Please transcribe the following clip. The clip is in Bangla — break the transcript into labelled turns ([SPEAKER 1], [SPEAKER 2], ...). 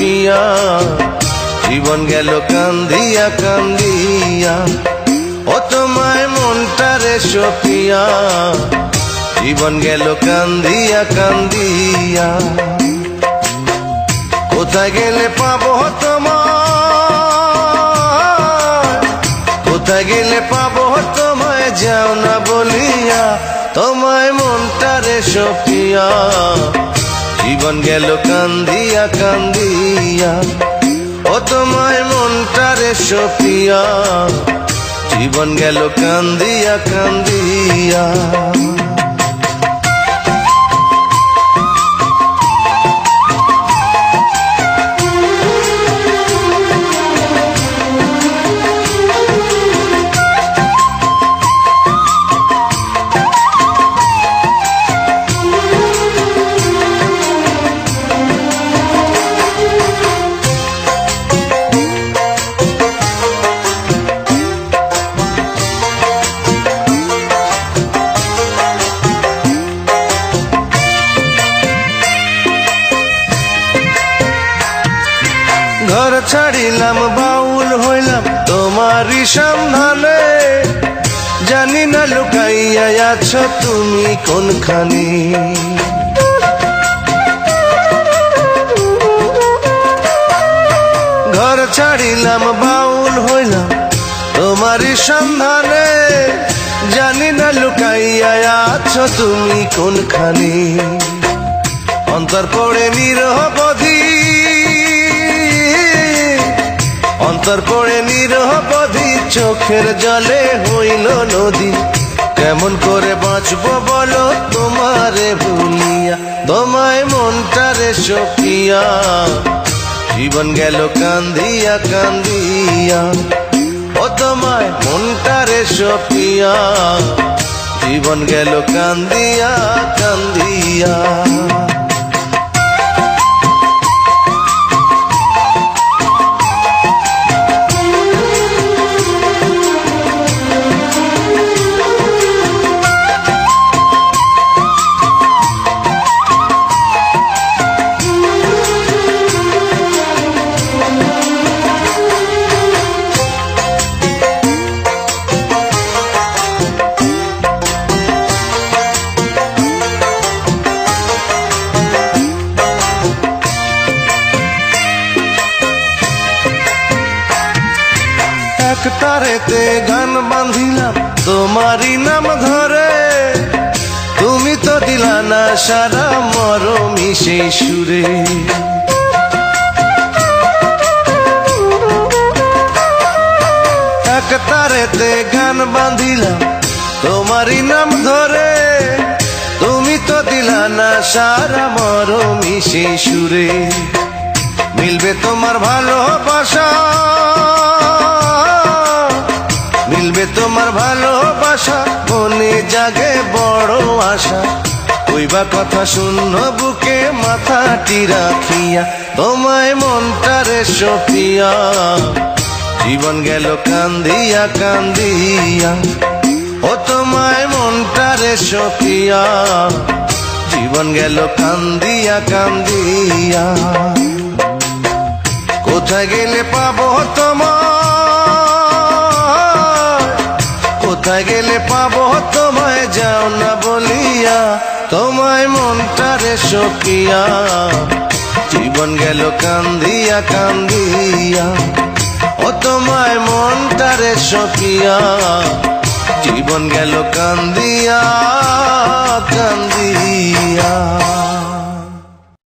[SPEAKER 1] সপিয়া জীবন গেল কান্দিয়া কান্দিয়া ও তোমায় মনটারে সপিয়া জীবন গেল কান্দিয়া কান্দিয়া কোথায় গেলে পাবো তোমায় কোথায় গেলে পাবো তোমায় যাও না বলিয়া তোমায় মনটারে সপিয়া জীবন গেল কান্দিয়া কান্দিয়া ও তোমায় মনটারে সপিয়া জীবন গেল কান্দিয়া কান্দিয়া ঘর ছাড়িলাম বাউল হইলাম তোমারই সন্ধানে জানি না লুকাইয়া আছো তুমি কোনখানে ঘর ছাড়িলাম বাউল হইলাম তোমারই সন্ধানে জানি না লুকাইয়া আছো তুমি কোনখানে অন্তর পড়ে নিরবধি অন্তর পড়ে নিরবধি চোখের জলে হইল নদী কেমন করে বাঁচবো বলো তোমারে ভুলিয়া তোমায় মনটারে সপিয়া জীবন গেল কান্দিয়া কান্দিয়া ও তোমায় মনটারে সপিয়া জীবন গেল কান্দিয়া কান্দিয়া এক তারেতে গান বাঁধিলাম তোমারই নাম ধরে তুমি তো দিলা না সারা মরমি সেই সুরে এক তারেতে গান বাঁধিলাম তোমারই নাম ধরে তুমি তো দিলা না সারা মরমি সেই সুরে মিলবে তোমার ভালোবাসা মিলবে তোমার ভালোবাসা মনে জাগে বড় আশা কইবা কথা শূন্য বুকে মাথাটি রাখিয়া তোমায় মনটারে সপিয়া জীবন গেল কান্দিয়া কান্দিয়া ও তোমায় মনটারে সপিয়া জীবন গেল কান্দিয়া কান্দিয়া কোথায় গেলে পাবো তোমায় কোথায় গেলে পাবো তোমায় যাও না বলিয়া তোমায় মনটারে সপিয়া জীবন গেল কান্দিয়া কান্দিয়া ও তোমায় মনটারে সপিয়া জীবন গেল কান্দিয়া কান্দিয়া